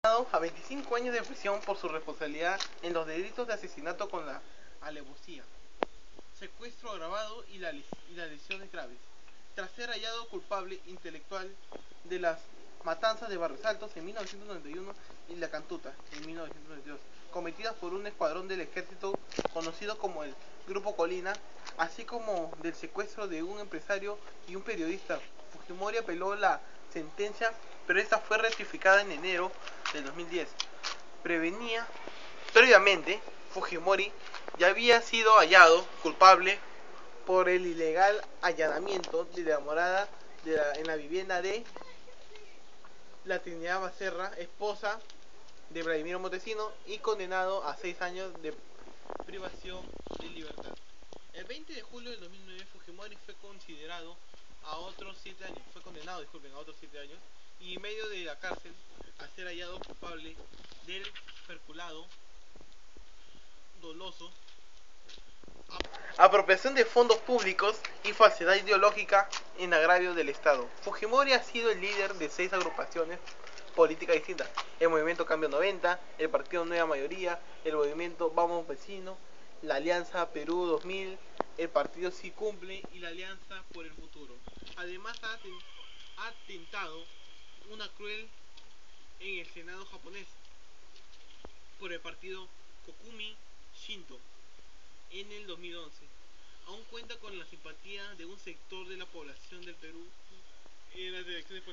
A 25 años de prisión por su responsabilidad en los delitos de asesinato con la alevosía, secuestro agravado y las lesiones graves, tras ser hallado culpable intelectual de las matanzas de Barrios Altos en 1991 y La Cantuta en 1992, cometidas por un escuadrón del ejército conocido como el Grupo Colina, así como del secuestro de un empresario y un periodista. Fujimori apeló la sentencia, pero esta fue rectificada en enero del 2010. Previamente, Fujimori ya había sido hallado culpable por el ilegal allanamiento de la morada en la vivienda de la Trinidad Becerra, esposa de Vladimiro Montesino, y condenado a 6 años de privación de libertad. El 20 de julio del 2009, Fujimori fue condenado a otros 7 años, y en medio de la cárcel, al ser hallado culpable del perculado doloso, apropiación de fondos públicos y falsedad ideológica en agravio del Estado. Fujimori ha sido el líder de 6 agrupaciones políticas distintas: el Movimiento Cambio 90, el Partido Nueva Mayoría, el Movimiento Vamos Vecino, la Alianza Perú 2000, el Partido Sí Cumple y la Alianza por el Futuro. Además ha tentado una cruel en el Senado japonés por el partido Kokumi Shinto en el 2011. Aún cuenta con la simpatía de un sector de la población del Perú en las elecciones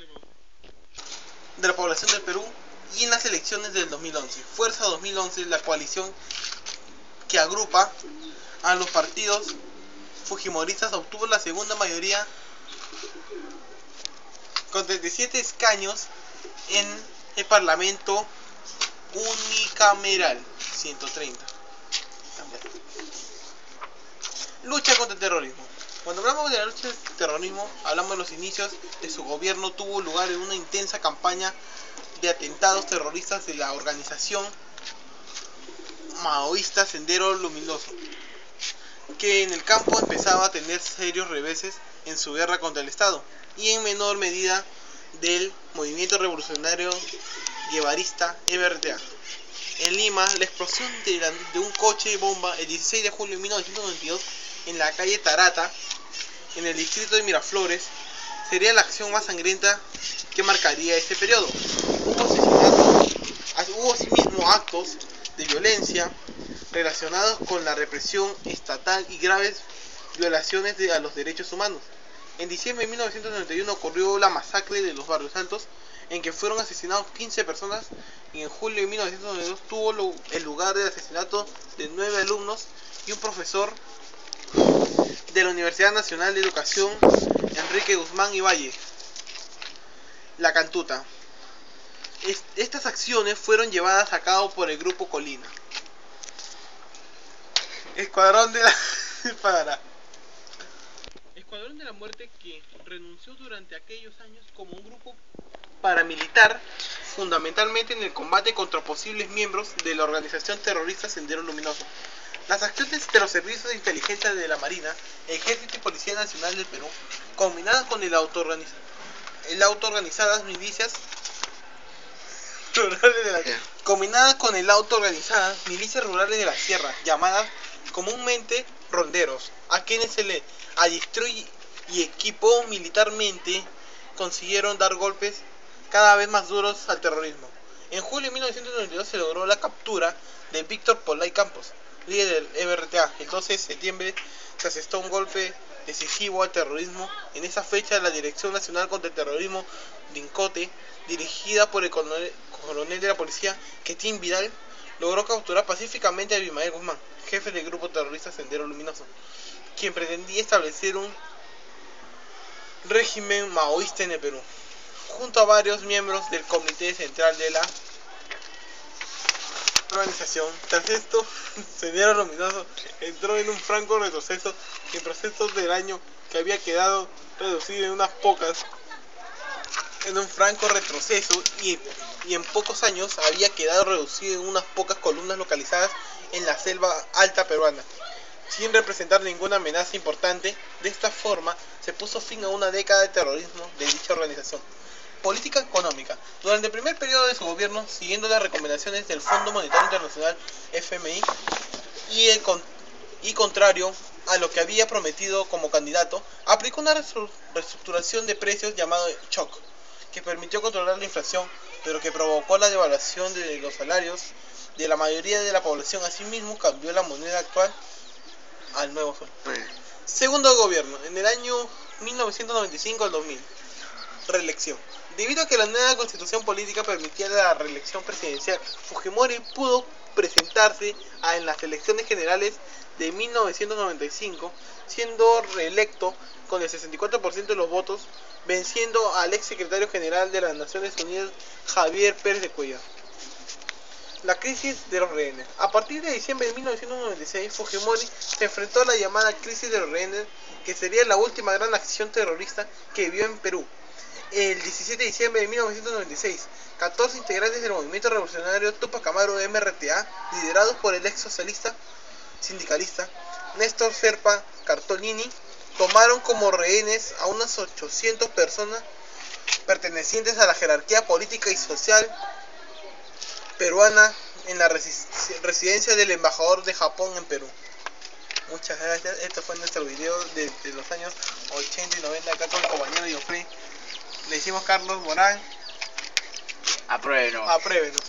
y en las elecciones del 2011. Fuerza 2011, la coalición que agrupa a los partidos fujimoristas, obtuvo la segunda mayoría con 37 escaños en el Parlamento unicameral. 130. Lucha contra el terrorismo. Cuando hablamos de la lucha contra el terrorismo, hablamos de los inicios de su gobierno. Tuvo lugar en una intensa campaña de atentados terroristas de la organización maoísta Sendero Luminoso, que en el campo empezaba a tener serios reveses en su guerra contra el Estado, y en menor medida del movimiento revolucionario guevarista EBRTA. En Lima, la explosión de un coche bomba el 16 de julio de 1992 en la calle Tarata, en el distrito de Miraflores, sería la acción más sangrienta que marcaría este periodo. Hubo asimismo actos de violencia relacionados con la represión estatal y graves violaciones a los derechos humanos. En diciembre de 1991 ocurrió la masacre de los Barrios Altos, en que fueron asesinados 15 personas, y en julio de 1992 tuvo el lugar del asesinato de 9 alumnos y un profesor de la Universidad Nacional de Educación, Enrique Guzmán y Valle. La Cantuta. Estas acciones fueron llevadas a cabo por el Grupo Colina. Escuadrón de la Muerte, que renunció durante aquellos años como un grupo paramilitar, fundamentalmente en el combate contra posibles miembros de la organización terrorista Sendero Luminoso. Las acciones de los servicios de inteligencia de la Marina, Ejército y Policía Nacional del Perú, combinadas con el autoorganizadas milicias rurales de la sierra, llamadas comúnmente ronderos, a quienes se les adiestró y equipó militarmente, consiguieron dar golpes cada vez más duros al terrorismo. En julio de 1992 se logró la captura de Víctor Polay Campos, líder del EBRTA. El 12 de septiembre se asestó un golpe decisivo al terrorismo. En esa fecha, la Dirección Nacional contra el Terrorismo, DINCOTE, dirigida por el coronel de la policía, Quetín Vidal, logró capturar pacíficamente a Abimael Guzmán, jefe del grupo terrorista Sendero Luminoso, quien pretendía establecer un régimen maoísta en el Perú, junto a varios miembros del comité central de la organización. Tras esto, Sendero Luminoso entró en un franco retroceso, en procesos del año que había quedado reducido y en pocos años había quedado reducido en unas pocas columnas localizadas en la selva alta peruana, sin representar ninguna amenaza importante. De esta forma se puso fin a una década de terrorismo de dicha organización. política económica. Durante el primer periodo de su gobierno, siguiendo las recomendaciones del Fondo Monetario Internacional FMI y contrario a lo que había prometido como candidato, aplicó una reestructuración de precios llamado shock, que permitió controlar la inflación, pero que provocó la devaluación de los salarios de la mayoría de la población. Asimismo, cambió la moneda actual al nuevo sol. Segundo gobierno, en el año 1995 al 2000. Reelección. Debido a que la nueva constitución política permitía la reelección presidencial, Fujimori pudo presentarse en las elecciones generales de 1995, siendo reelecto con el 64% de los votos, venciendo al ex secretario general de las Naciones Unidas, Javier Pérez de Cuellar. La crisis de los rehenes. A partir de diciembre de 1996, Fujimori se enfrentó a la llamada crisis de los rehenes, que sería la última gran acción terrorista que vio en Perú. El 17 de diciembre de 1996, 14 integrantes del movimiento revolucionario Tupac Amaru MRTA, liderados por el ex socialista sindicalista Néstor Serpa Cartolini, tomaron como rehenes a unas 800 personas pertenecientes a la jerarquía política y social peruana en la residencia del embajador de Japón en Perú. Muchas gracias. Este fue nuestro video de los años 80 y 90 acá con el compañero Geoffrey. Le decimos Carlos Morán. Apruébenos. Apruébenos.